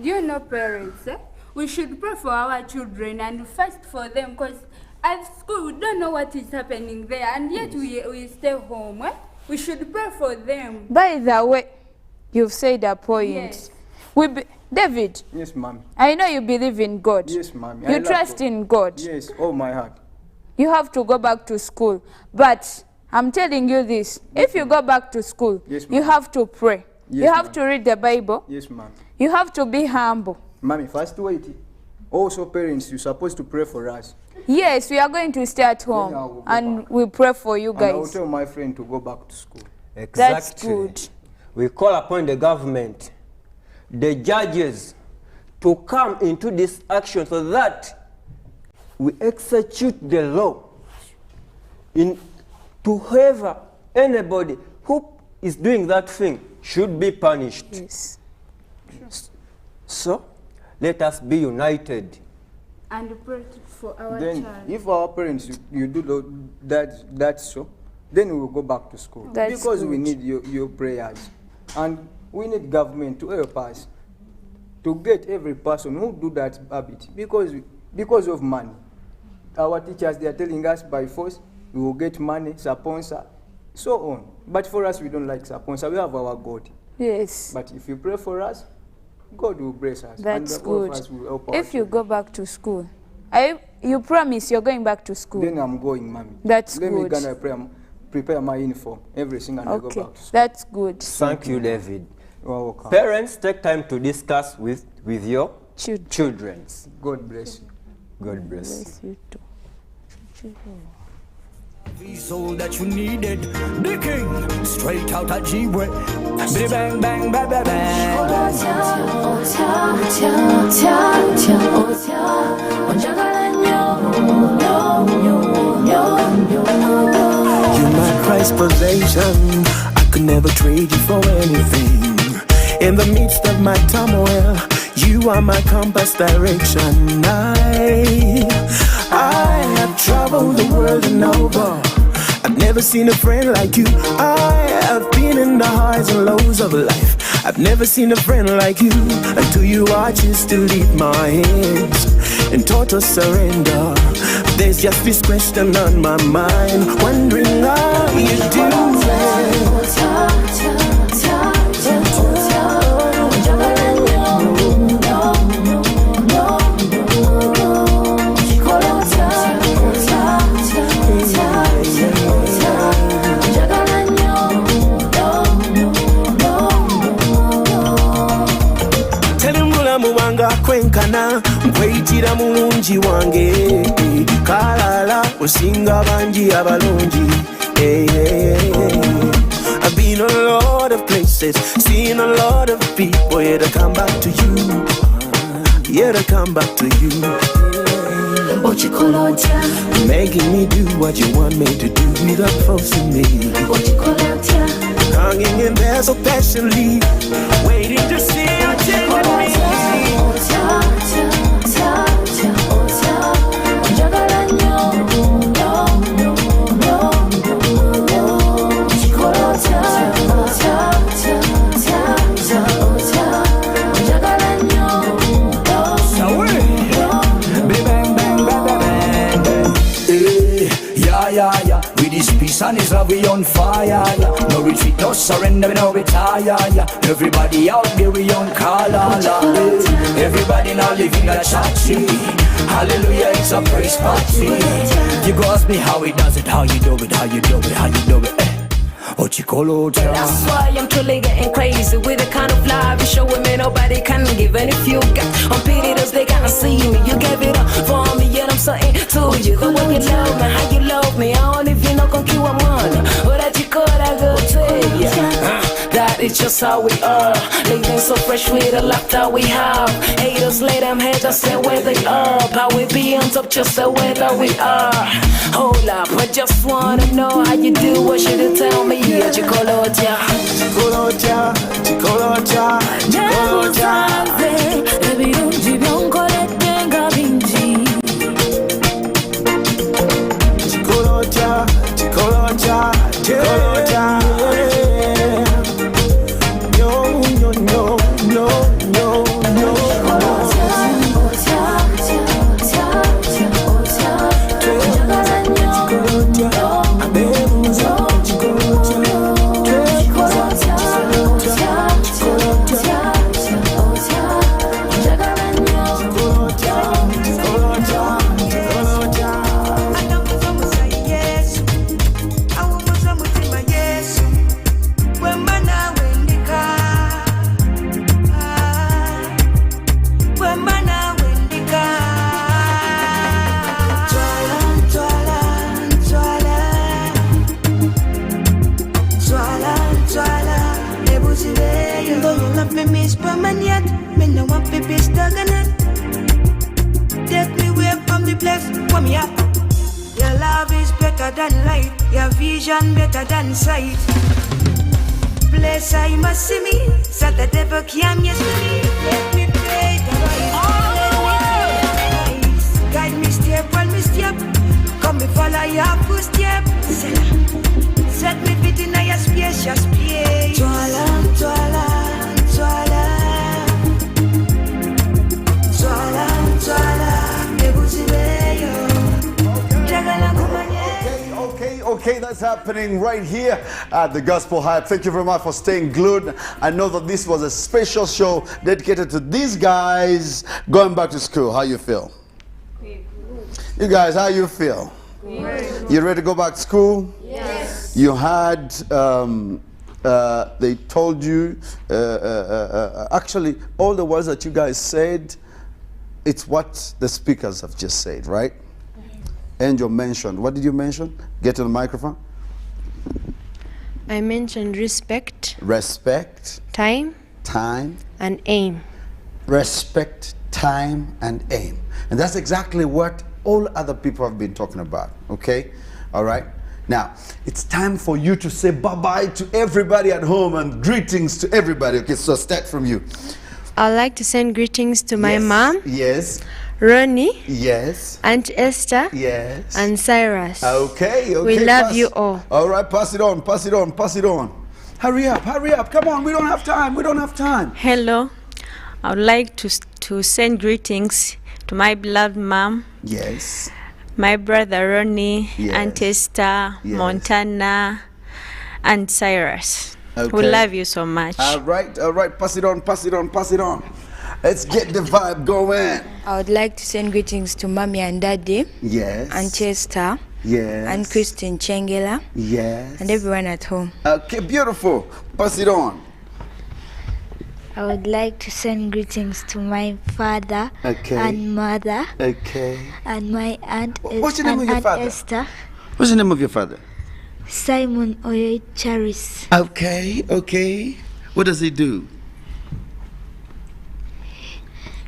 do you know, parents, we should pray for our children and fast for them, because at school we don't know what is happening there, and yet we stay home. We should pray for them. By the way, you've said a point. Yes. David, Yes, Mommy. I know you believe in God. Yes, Mommy. I You love trust God. in God. Yes, all my heart. You have to go back to school. But I'm telling you this. If you go back to school, Yes, you ma'am. have to pray. Yes, You have ma'am. to read the Bible. Yes, Mommy. You have to be humble. Mommy, first wait. Also, parents, you're supposed to pray for us. Yes, we are going to stay at I will home go and back. we pray for you And I will guys. tell my friend to go back to school. Exactly. That's good. We call upon the government, the judges, to come into this action so that we execute the law to whoever, anybody who is doing that thing should be punished. Yes. So, let us be united. And pray for our Then, child. if our parents, you do that so, then we will go back to school. That's because we good. need your prayers. And we need government to help us to get every person who do that habit because of money. Our teachers, they are telling us by force, we will get money, sponsor, so on. But for us, we don't like sponsor. We have our God. Yes. But if you pray for us, God will bless us. That's and all of good. us will help our If you children. go back to school, you promise you're going back to school. Then I'm going, Mommy. That's Let me good. gonna prepare my uniform, everything, and I go Okay, back to school. that's good. Thank you, David. You are welcome. Parents, take time to discuss with your Children. children. God bless you. God bless you. Bless you too. He's all that you needed. The king, straight out of G-Way. Bang, bang, bang, bang, bang. You're my prized possession. I could never trade you for anything. In the midst of my turmoil, you are my compass direction. I have traveled the world and over. I've never seen a friend like you. I have been in the highs and lows of life. I've never seen a friend like you. Until you watch us to lead my hands in total surrender. There's just this question on my mind, wondering how you do kwenkana nkweyitira mulungi wange kalala osinga bangi abalungi. I've been a lot of places, seen a lot of people, yet I come back to you, yet I come back to you. Making me do what you want me to do without forcing me. Hanging in there so patiently, waiting to see you change me. With this peace and his love we on fire, yeah. No retreat, no surrender, we no retire, yeah. Everybody out there we on call, everybody now living a chachi. Hallelujah, it's a praise party. You go ask me how he does it, how you do it, how you do it, how you do it. That's why I'm truly getting crazy with the kind of love you show me nobody can give. And if you got on pity those they can't see me, you gave it up for me yet I'm so into you. The way you love me, how you love me, I don't even know con you I'm on. But that you could I go to you. That is just how we are, living so fresh with the laughter we have. Haters lay them heads, I say where they are. How we be on top just the way that we are. Hold up, I just wanna know how you do, what should you tell me? Yeah, Chikolotia, Chikolotia, Chikolotia, Chikolotia. Baby, don't you don't call it Tenga Binji. Chikolotia, Chikolotia, Chikolotia. No, no, no, no, no, no. Your love is better than light, your vision better than sight. Bless I must see me, so the devil can't miss me. Let me pray the right. Guide me step while me step, come me follow your footstep. Set me feet in your spacious place. Twala, twala, twala, twala, twala, nebuzi beyo. Okay, that's happening right here at the Gospel Hype. Thank you very much for staying glued. I know that this was a special show dedicated to these guys going back to school. How you feel? You guys, how you feel? You ready to go back to school? Yes. You had, they told you, actually, all the words that you guys said, it's what the speakers have just said, right? Angel mentioned, what did you mention? Get to the microphone. I mentioned respect. Respect. Time. Time. And aim. Respect, time, and aim. And that's exactly what all other people have been talking about, okay? All right? Now, it's time for you to say bye-bye to everybody at home and greetings to everybody. Okay, so start from you. I'd like to send greetings to my mom. Yes. Ronnie. Yes. Aunt Esther. Yes. And Cyrus. Okay, okay. We love you all. All right, pass it on, pass it on, pass it on. Hurry up, come on, we don't have time, we don't have time. Hello, I would like to send greetings to my beloved mom. Yes. My brother Ronnie, Yes. Aunt Esther, Yes. Montana, and Cyrus. Okay. We love you so much. All right, pass it on, pass it on, pass it on. Let's get the vibe going. I would like to send greetings to Mommy and Daddy, Yes. and Chester, Yes. and Christine Chengela, Yes. and everyone at home. Okay, beautiful. Pass it on. I would like to send greetings to my father Okay. and mother Okay. and my aunt, What's the name and of your Aunt father? Esther, What's the name of your father? Simon Oyo Charis. Okay, okay. What does he do?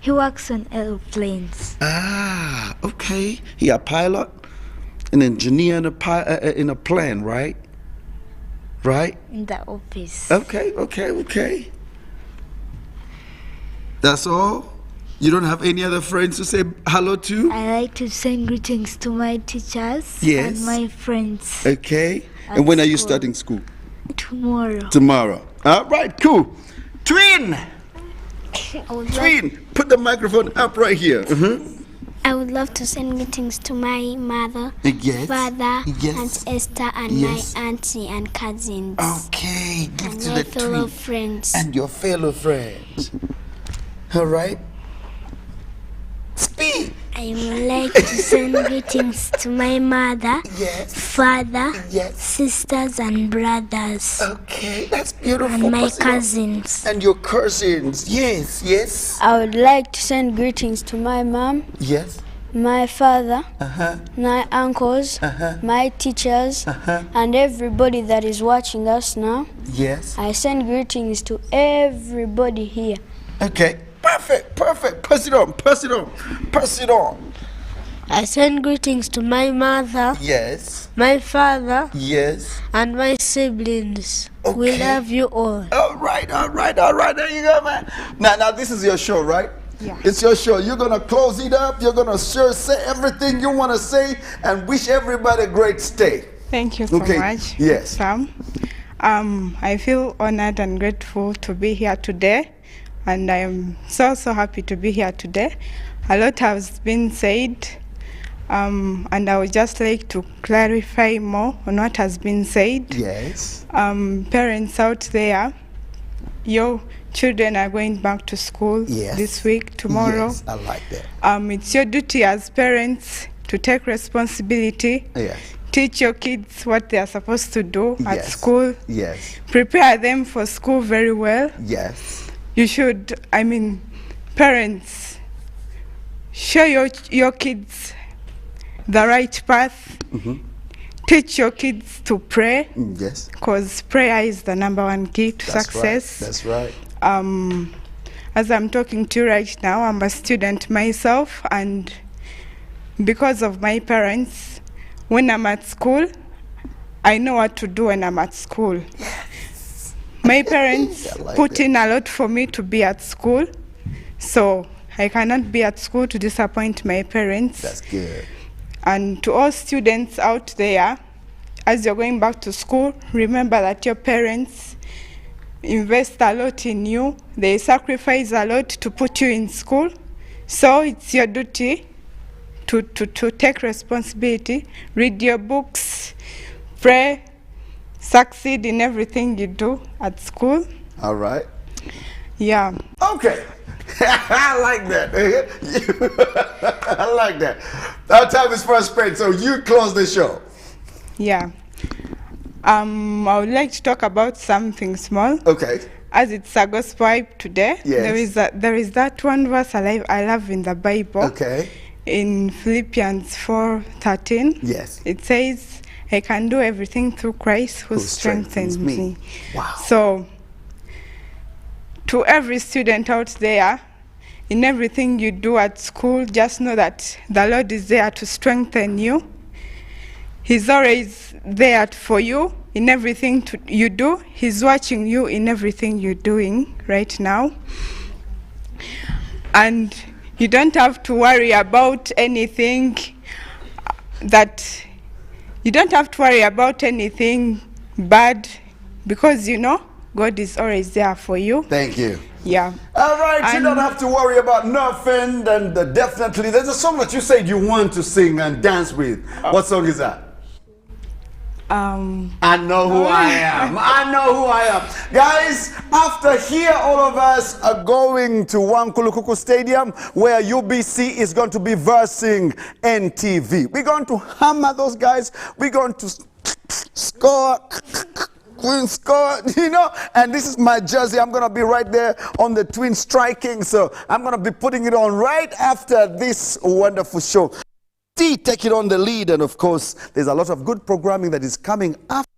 He works on airplanes. Ah, okay. He a pilot, an engineer in a plane, right? Right? In the office. Okay, okay, okay. That's all? You don't have any other friends to say hello to? I like to send greetings to my teachers Yes. and my friends. Okay. At And when are you school. starting school? Tomorrow. Tomorrow. All right, cool. Twin! I would, Twin! Put the microphone up right here. I would love to send greetings to my mother, Yes. father, Yes. Aunt Esther, and Yes. my auntie and cousins. Okay, give and to my the fellow twin. friends. And your fellow friends. All right? Speak! I would like to send greetings to my mother, father, sisters, and brothers. Okay, that's beautiful. And my Pass it on. cousins. And your cousins. Yes, yes. I would like to send greetings to my mom, Yes. my father, Uh-huh. my uncles, my teachers, and everybody that is watching us now. Yes. I send greetings to everybody here. Okay. Perfect, perfect. Pass it on, pass it on, pass it on. I send greetings to my mother, Yes. my father, Yes. and my siblings. We love you all. All right, all right, all right. There you go, man. Now, this is your show, right? Yeah. It's your show. You're gonna close it up. You're gonna say everything you wanna say and wish everybody a great stay. Thank you so Okay, much, yes. Sam. I feel honored and grateful to be here today, and I am so happy to be here today. A lot has been said, and I would just like to clarify more on what has been said. Yes. Parents out there, your children are going back to school Yes. this week, tomorrow. Yes, I like that. It's your duty as parents to take responsibility. Yes. Teach your kids what they are supposed to do at Yes. school. Yes. Prepare them for school very well. Yes. You should, parents, show your kids the right path. Teach your kids to pray. Yes. Because prayer is the #1 key to That's success. Right. That's right. As I'm talking to you right now, I'm a student myself, and because of my parents, when I'm at school, I know what to do when I'm at school. My parents I like put that. in a lot for me to be at school, so I cannot be at school to disappoint my parents. That's good. And to all students out there, as you're going back to school, remember that your parents invest a lot in you. They sacrifice a lot to put you in school. So it's your duty to take responsibility, read your books, pray, succeed in everything you do at school. All right. Yeah. Okay. I like that. I like that. Our time is fast spent, so you close the show. Yeah. I would like to talk about something small. Okay. As it's a gospel hype today, Yes. there is that one verse I love in the Bible. Okay. In Philippians 4:13. Yes. It says, I can do everything through Christ who strengthens me. Wow. So, to every student out there, in everything you do at school, just know that the Lord is there to strengthen you. He's always there for you in everything you do. He's watching you in everything you're doing right now. And you don't have to worry about anything bad, because you know God is always there for you. Thank you. Yeah. All right, you don't have to worry about nothing. And definitely, there's a song that you said you want to sing and dance with. What song is that? I know who I am. I know who I am. Guys, after here, all of us are going to Wankulukuku Stadium, where UBC is going to be versing NTV. We're going to hammer those guys. We're going to score. Queen score, you know, and this is my jersey. I'm going to be right there on the Twin striking, so I'm going to be putting it on right after this wonderful show. Take it on the lead, and of course, there's a lot of good programming that is coming after.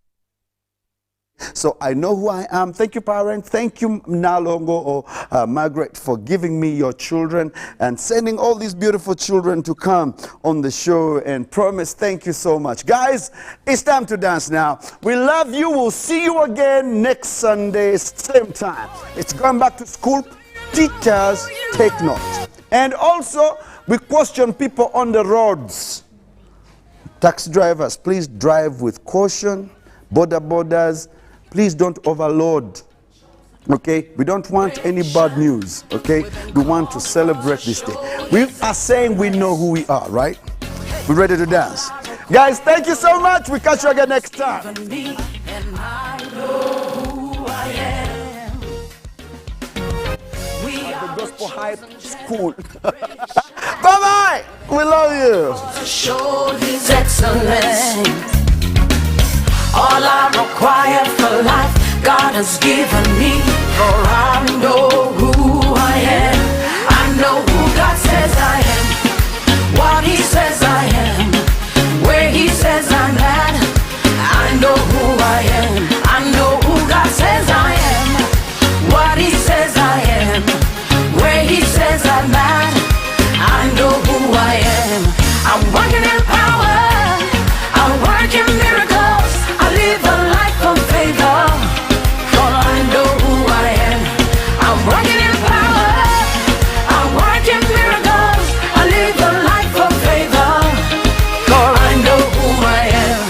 So I know who I am. Thank you, parents. Thank you, Nalongo or Margaret, for giving me your children and sending all these beautiful children to come on the show. And Promise, thank you so much. Guys, it's time to dance now. We love you. We'll see you again next Sunday, same time. It's going back to school. Teachers, take note. And also, we question people on the roads. Taxi drivers, please drive with caution. Border borders, please don't overload. Okay? We don't want any bad news. Okay? We want to celebrate this day. We are saying we know who we are, right? We're ready to dance. Guys, thank you so much. We catch you again next time. The Gospel Hype School. Bye-bye. We love you. Show His excellence. All I require for life, God has given me. For I know who I am. I know who God says I am. What He says I am. Where He says I'm at. I know who I am. I know who God says I am. What He says I am. Where He says I'm at. I know who I am. I'm working in power. I work in miracles. I live a life of favor. For I know who I am. I'm working in power. I work in miracles. I live a life of favor. For I know who I am.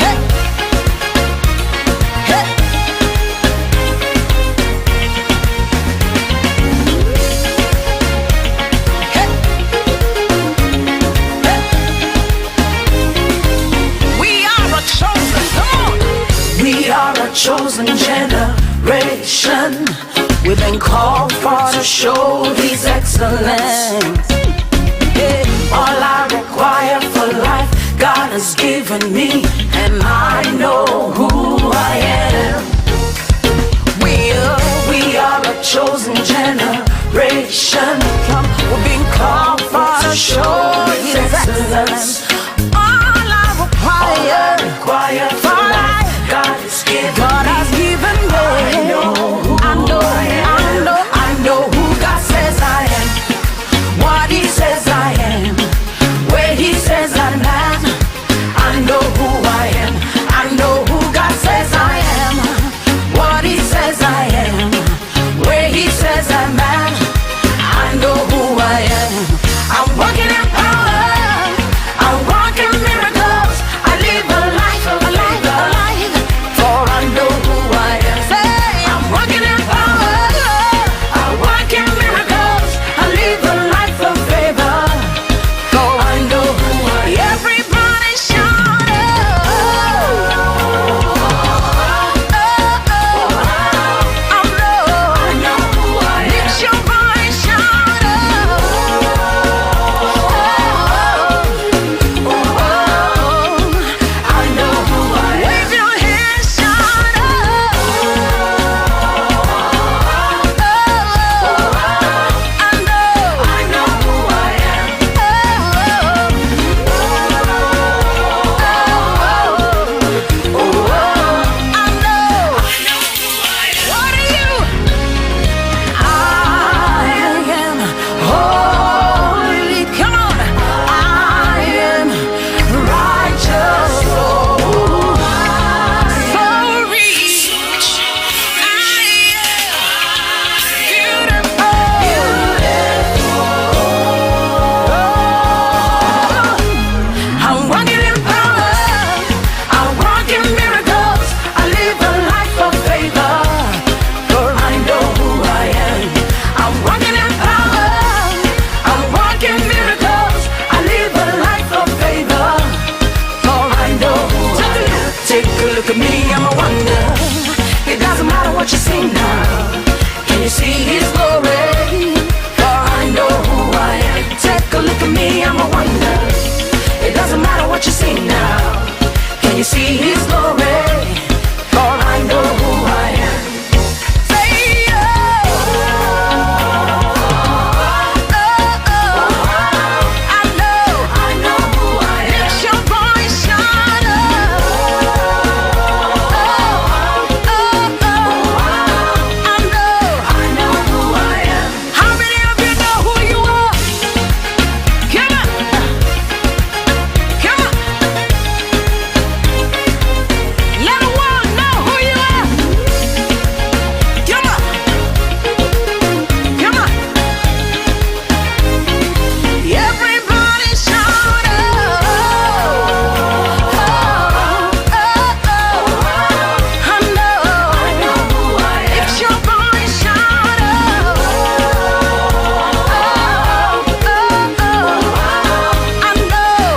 Hey. Hey. We are a chosen generation. We've been called for to show His excellence. All I require for life, God has given me, and I know who I am.